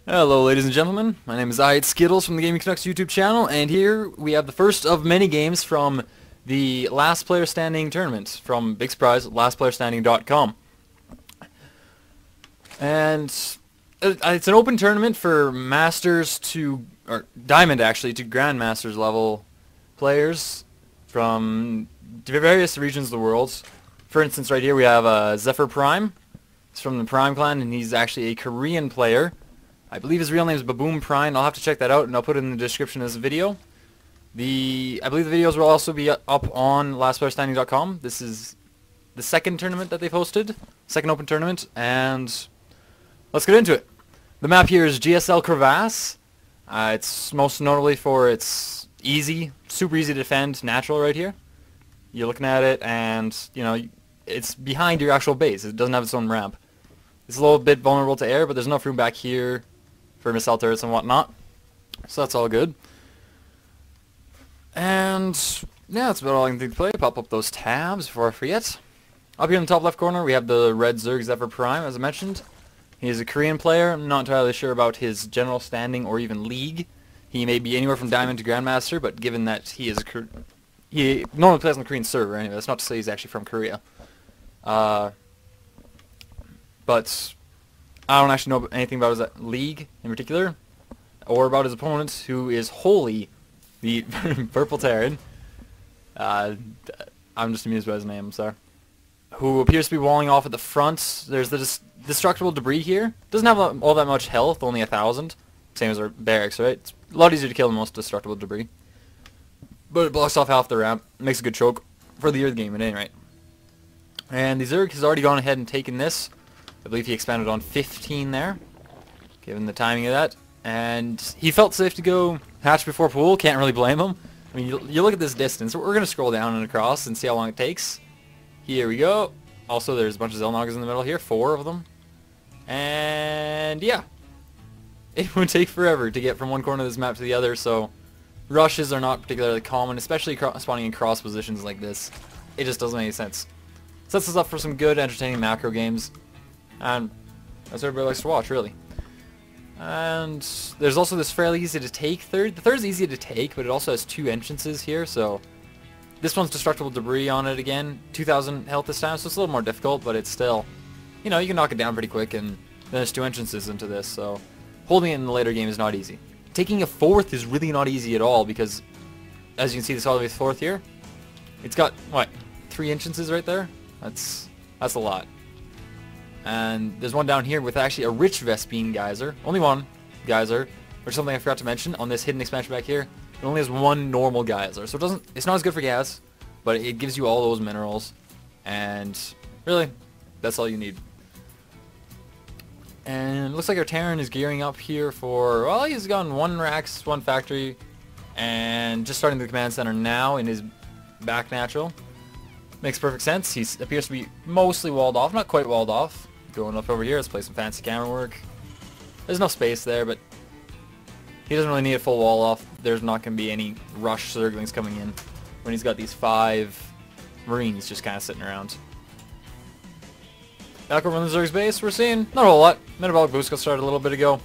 Hello ladies and gentlemen, my name is I8skittles from the Gaming Canucks YouTube channel, and here we have the first of many games from the Last Player Standing tournament from, big surprise, lastplayerstanding.com. And it's an open tournament for Masters to, or Diamond actually, to Grandmasters level players from various regions of the world. For instance, right here we have ZephyrPrime. He's from the Prime clan, and he's actually a Korean player. I believe his real name is Baboom Prime. I'll have to check that out, and I'll put it in the description of this video. I believe the videos will also be up on lastplayerstanding.com. This is the second tournament that they've hosted, second open tournament, and let's get into it. The map here is GSL Crevasse. It's most notably for its easy, super easy to defend natural right here. You're looking at it, and you know it's behind your actual base. It doesn't have its own ramp. It's a little bit vulnerable to air, but there's enough room back here for missile turrets and whatnot. So that's all good. And yeah, that's about all I can think to play. Pop up those tabs before I forget. Up here in the top left corner, we have the red Zerg ZephyrPrime, as I mentioned. He is a Korean player. I'm not entirely sure about his general standing or even league. He may be anywhere from Diamond to Grandmaster, but given that he is he normally plays on the Korean server anyway, that's not to say he's actually from Korea. But I don't actually know anything about his league in particular, or about his opponent, who is Holey, the Purple Terran. I'm just amused by his name, I'm sorry. Who appears to be walling off at the front. There's the destructible debris here. Doesn't have all that much health, only 1,000. Same as our barracks, right? It's a lot easier to kill than most destructible debris. But it blocks off half the ramp. Makes a good choke for the early game at any rate. And the Zerg has already gone ahead and taken this. I believe he expanded on 15 there, given the timing of that. And he felt safe to go hatch before pool. Can't really blame him. I mean, you look at this distance. We're going to scroll down and across and see how long it takes. Here we go. Also, there's a bunch of Zelnoggers in the middle here. 4 of them. And yeah. It would take forever to get from one corner of this map to the other, so rushes are not particularly common, especially spawning in cross positions like this. It just doesn't make any sense. Sets us up for some good, entertaining macro games. And that's what everybody likes to watch, really. And there's also this fairly easy to take third. The third's easy to take, but it also has 2 entrances here, so this one's destructible debris on it again. 2,000 health this time, so it's a little more difficult, but it's still, you know, you can knock it down pretty quick, and then there's 2 entrances into this, so holding it in the later game is not easy. Taking a 4th is really not easy at all, because as you can see, this all the way to 4th here, it's got, what, 3 entrances right there? That's a lot. And there's one down here with actually a rich Vespene geyser. Only one geyser, which is something I forgot to mention. On this hidden expansion back here, it only has 1 normal geyser. So it's not as good for gas, but it gives you all those minerals. And really, that's all you need. And it looks like our Terran is gearing up here for, well, he's gone 1 racks, 1 factory, and just starting the command center now in his back natural. Makes perfect sense. He appears to be mostly walled off, not quite walled off. Going up over here, let's play some fancy camera work. There's no space there, but he doesn't really need a full wall off. There's not going to be any rush Zerglings coming in when he's got these 5 Marines just kind of sitting around. Back over on the Zerg's base, we're seeing not a whole lot. Metabolic boost got started a little bit ago.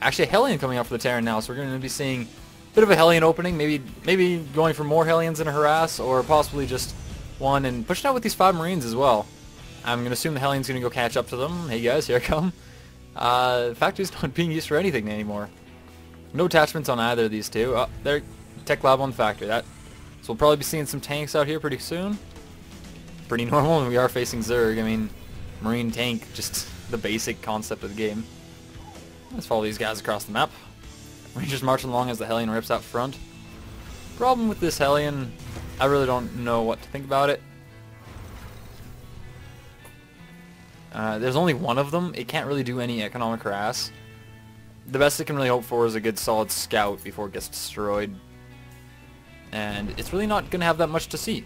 Actually, a Hellion coming out for the Terran now, so we're going to be seeing a bit of a Hellion opening. Maybe going for more Hellions in a harass, or possibly just 1 and pushing out with these 5 Marines as well. I'm going to assume the Hellion's going to go catch up to them. Hey guys, here I come. Factory's not being used for anything anymore. No attachments on either of these 2. Oh, they're Tech Lab on Factory. So we'll probably be seeing some tanks out here pretty soon. Pretty normal when we are facing Zerg. I mean, Marine tank, just the basic concept of the game. Let's follow these guys across the map. Rangers marching along as the Hellion rips out front. Problem with this Hellion, I really don't know what to think about it. There's only 1 of them. It can't really do any economic harass. The best it can really hope for is a good solid scout before it gets destroyed. And it's really not going to have that much to see.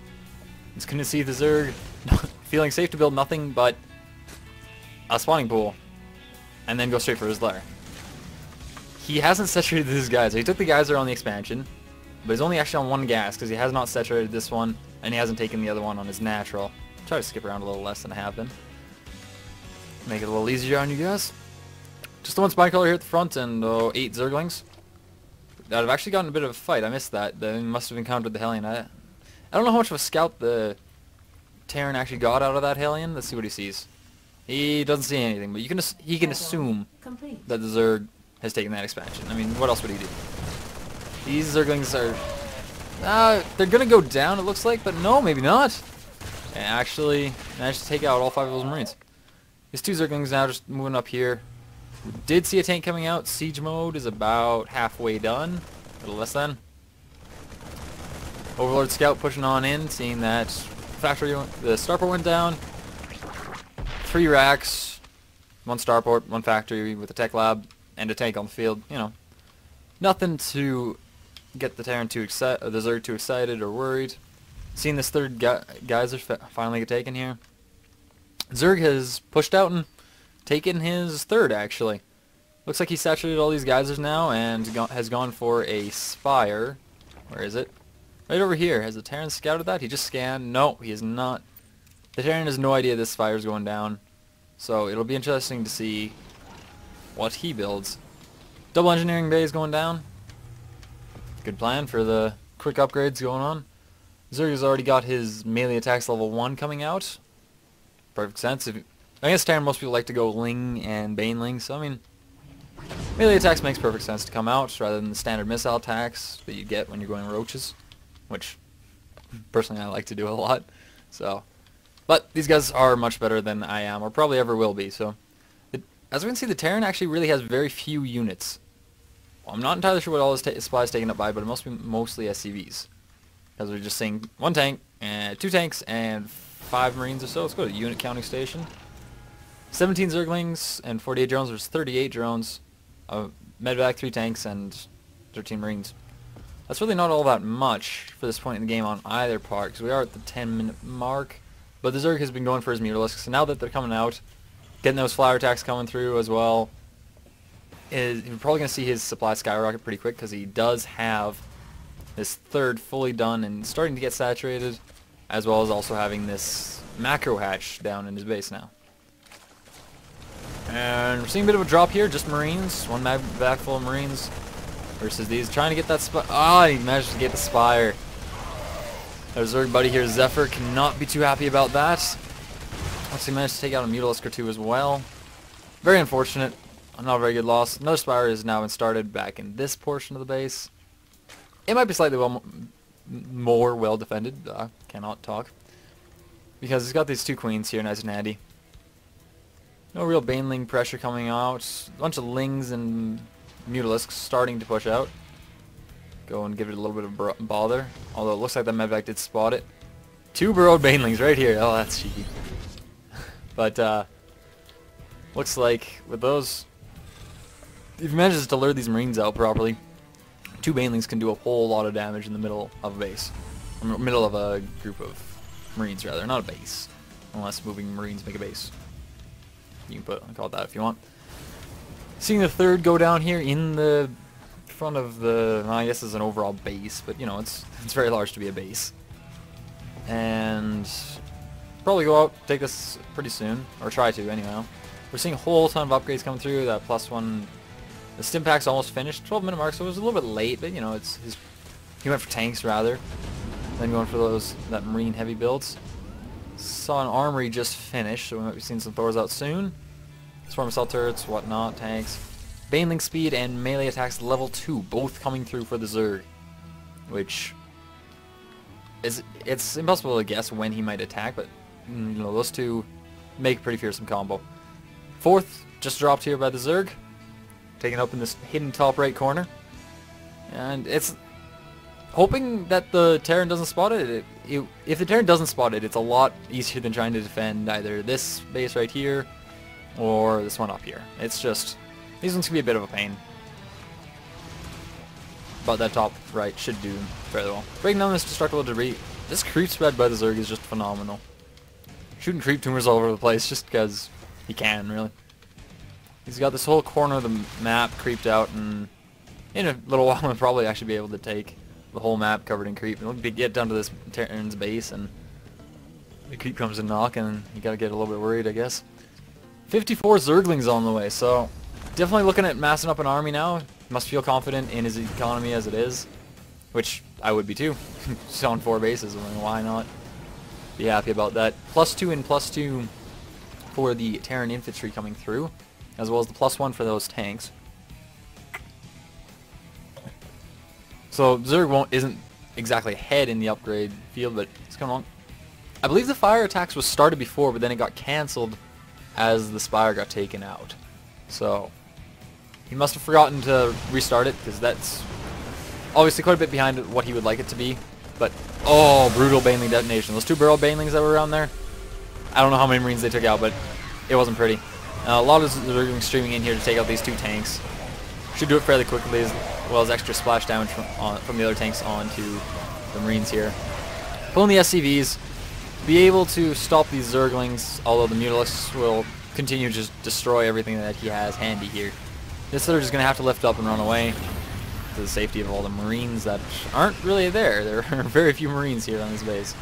It's going to see the Zerg feeling safe to build nothing but a spawning pool. And then go straight for his lair. He hasn't saturated this geyser. He took the geyser on the expansion, but he's only actually on 1 gas because he has not saturated this one, and he hasn't taken the other one on his natural. Try to skip around a little less than I have been. Make it a little easier on you guys. Just the one spy crawler here at the front and 8 Zerglings that have actually gotten a bit of a fight. I missed that. They must have encountered the Hellion. I don't know how much of a scout the Terran actually got out of that Hellion. Let's see what he sees. He doesn't see anything, but he can assume that the Zerg has taken that expansion. I mean, what else would he do? These Zerglings are... they're going to go down, it looks like, but no, maybe not. And actually managed to take out all 5 of those Marines. These 2 Zerglings now just moving up here. We did see a tank coming out. Siege mode is about halfway done. A little less than. Overlord Scout pushing on in, seeing that the starport went down. 3 racks, 1 starport, 1 factory with a tech lab, and a tank on the field. You know, nothing to get the Terran too excited, or the Zerg too excited or worried. Seeing this 3rd geyser finally get taken here. Zerg has pushed out and taken his 3rd, actually. Looks like he saturated all these geysers now and has gone for a Spire. Where is it? Right over here. Has the Terran scouted that? He just scanned. No, he is not. The Terran has no idea this Spire is going down. So it'll be interesting to see what he builds. Double engineering bay is going down. Good plan for the quick upgrades going on. Zerg has already got his melee attacks level 1 coming out. Perfect sense. I guess Terran, most people like to go Ling and Baneling, so I mean, melee attacks makes perfect sense to come out rather than the standard missile attacks that you get when you're going Roaches, which personally I like to do a lot. So, but these guys are much better than I am, or probably ever will be. So, as we can see, the Terran actually really has very few units. Well, I'm not entirely sure what all his supply is taken up by, but it must be mostly SCVs, because we're just seeing 1 tank and 2 tanks and 5 Marines or so. Let's go to unit counting station. 17 Zerglings and 48 drones. There's 38 drones, medvac, 3 tanks, and 13 Marines. That's really not all that much for this point in the game on either part, because we are at the 10-minute mark. But the Zerg has been going for his Mutalisks, so now that they're coming out, getting those flower attacks coming through as well, you're probably going to see his supply skyrocket pretty quick, because he does have this 3rd fully done and starting to get saturated, as well as also having this macro hatch down in his base now. And we're seeing a bit of a drop here, just Marines, 1 mag back full of Marines versus these, trying to get that Spire. Ah, he managed to get the Spire. Our Zerg buddy here, Zephyr, cannot be too happy about that. Once he managed to take out a Mutalisk or 2 as well. Very unfortunate, not a very good loss. Another Spire has now been started back in this portion of the base. It might be slightly more well defended, cannot talk, because he's got these 2 queens here, nice and handy. No real Baneling pressure coming out. A bunch of Lings and Mutalisks starting to push out. Go and give it a little bit of bother. Although it looks like that medvac did spot it. 2 burrowed Banelings right here. Oh, that's cheeky. But looks like with those, if he manages to lure these Marines out properly, 2 Banelings can do a whole lot of damage in the middle of a base. Or middle of a group of Marines, rather. Not a base. Unless moving Marines make a base. You can call it that if you want. Seeing the 3rd go down here in the front of the, well, I guess it's an overall base, but you know, it's very large to be a base. And probably go out, take this pretty soon, or try to anyhow. We're seeing a whole ton of upgrades coming through. That +1, the stim pack's almost finished, 12-minute mark, so it was a little bit late, but you know, he went for tanks rather than going for that Marine heavy builds. Saw an armory just finished, so we might be seeing some Thors out soon. Swarm assault turrets, whatnot, tanks. Baneling speed and melee attacks level 2, both coming through for the Zerg. Which it's impossible to guess when he might attack, but you know, those 2 make a pretty fearsome combo. 4th just dropped here by the Zerg, taking up in this hidden top right corner. And it's hoping that the Terran doesn't spot it. If the Terran doesn't spot it, it's a lot easier than trying to defend either this base right here or this one up here. It's just, these ones can be a bit of a pain. But that top right should do fairly well. Breaking down this destructible debris. This creep spread by the Zerg is just phenomenal. Shooting creep tumors all over the place just because he can, really. He's got this whole corner of the map creeped out, and in a little while we'll probably actually be able to take the whole map covered in creep. And we'll get down to this Terran's base, and the creep comes and knock, and you gotta get a little bit worried, I guess. 54 Zerglings on the way, so definitely looking at massing up an army now. Must feel confident in his economy as it is, which I would be too. Just on 4 bases, I mean, why not? Be happy about that. +2 and +2 for the Terran infantry coming through, as well as the +1 for those tanks. So Zerg isn't exactly ahead in the upgrade field, but it's coming along. I believe the fire attacks was started before, but then it got cancelled as the Spire got taken out. So he must have forgotten to restart it, because that's obviously quite a bit behind what he would like it to be. But, oh, brutal Baneling detonation. Those 2 barrel Banelings that were around there, I don't know how many Marines they took out, but it wasn't pretty. A lot of Zerglings streaming in here to take out these 2 tanks. Should do it fairly quickly, as well as extra splash damage from the other tanks onto the Marines here. Pulling the SCVs, be able to stop these Zerglings, although the Mutalisks will continue to just destroy everything that he has handy here. This they're just going to have to lift up and run away to the safety of all the Marines that aren't really there. There are very few Marines here on this base.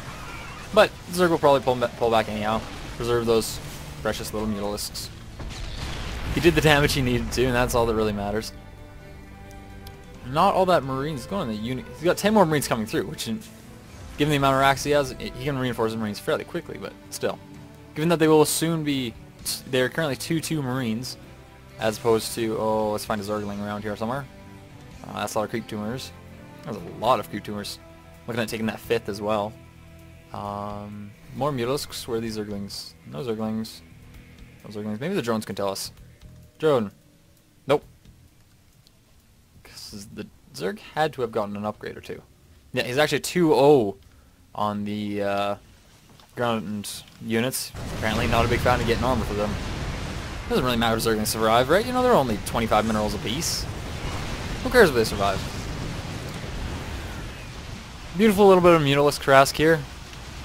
But Zerg will probably pull back anyhow. Preserve those precious little Mutalisks. He did the damage he needed to, and that's all that really matters. Not all that Marines going in the unit. He's got 10 more Marines coming through, which, given the amount of racks he has, he can reinforce the Marines fairly quickly, but still. Given that they will soon be, they're currently 2-2 Marines, as opposed to, oh, let's find a Zergling around here somewhere. That's a lot of creep tumors. There's a lot of creep tumors. Looking at taking that 5th as well. More Mutalisks. Where are these Zerglings? No Zerglings. No Zerglings. Maybe the drones can tell us. Drone. Nope. Because the Zerg had to have gotten an upgrade or 2. Yeah, he's actually 2-0 on the ground units. Apparently not a big fan of getting armor for them. Doesn't really matter if Zerglings survive, right? You know, they're only 25 minerals apiece. Who cares if they survive? Beautiful little bit of Mutalisk Krask here.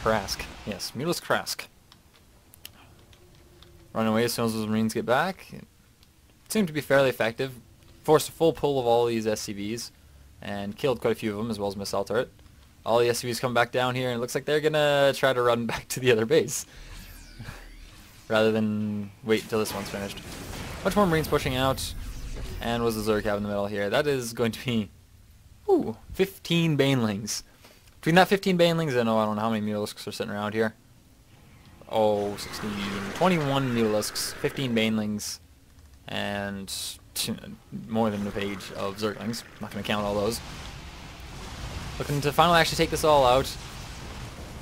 Krask. Yes, Mutalisk Krask. Run away as soon as those Marines get back. It seemed to be fairly effective. Forced a full pull of all these SCVs and killed quite a few of them, as well as missile turret. All the SCVs come back down here, and it looks like they're gonna try to run back to the other base rather than wait until this one's finished. Much more Marines pushing out, and was the Zerg have in the middle here. That is going to be 15 Banelings. Between that 15 Banelings and I don't know how many Mutalisks are sitting around here. Oh, 16, 21 Mutalisks, 15 Banelings, and more than a page of Zerglings. I'm not going to count all those. Looking to finally actually take this all out.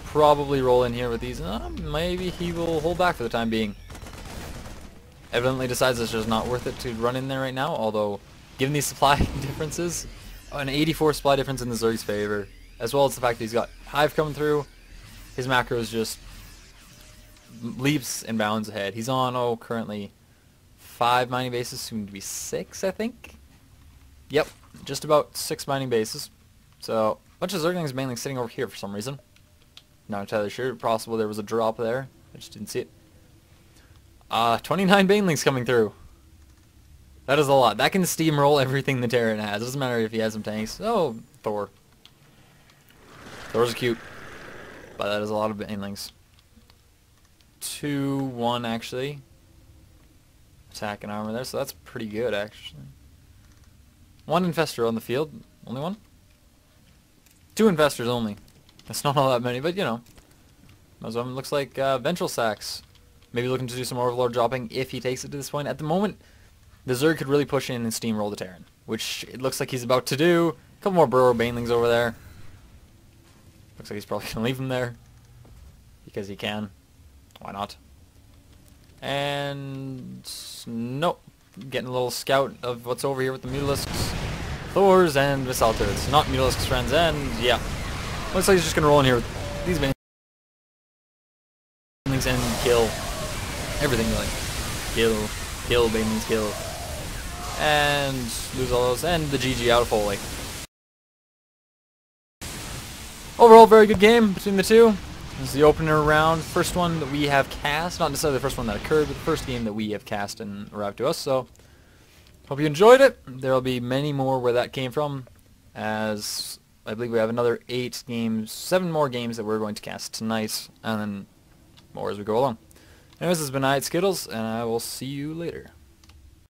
Probably roll in here with these. Maybe he will hold back for the time being. Evidently decides it's just not worth it to run in there right now, although given these supply differences, an 84 supply difference in the Zerg's favor, as well as the fact that he's got Hive coming through, his macros just leaps and bounds ahead. He's on, currently 5 mining bases, soon to be 6, I think. Yep, just about 6 mining bases. So, a bunch of Zerglings mainly sitting over here for some reason. Not entirely sure. Possible there was a drop there. I just didn't see it. 29 Banelings coming through. That is a lot. That can steamroll everything the Terran has. It doesn't matter if he has some tanks. Oh, Thor. Thor's cute. But that is a lot of Banelings. 2-1 actually. Attack and armor there, so that's pretty good actually. 1 Infestor on the field. Only 1? 2 Infestors only. That's not all that many, but you know. Most of them looks like Ventral Sacks. Maybe looking to do some Overlord dropping if he takes it to this point. At the moment, the Zerg could really push in and steamroll the Terran, which it looks like he's about to do. A couple more Burrow Banelings over there. Looks like he's probably going to leave them there. Because he can. Why not? And nope. Getting a little scout of what's over here with the Mutalisks, Thors, and missile turrets. Not Mutalisks friends, and yeah. Looks like he's just going to roll in here with these Banelings and kill everything really. Kill, Banelings, kill. And lose all those, and the GG out of Holey. Overall, very good game between the two. This is the opener round. First one that we have cast. Not necessarily the first one that occurred, but the first game that we have cast and arrived to us. So, hope you enjoyed it. There will be many more where that came from, as I believe we have another 8 games, 7 more games that we're going to cast tonight, and then more as we go along. Anyways, this has been I8skittles, and I will see you later.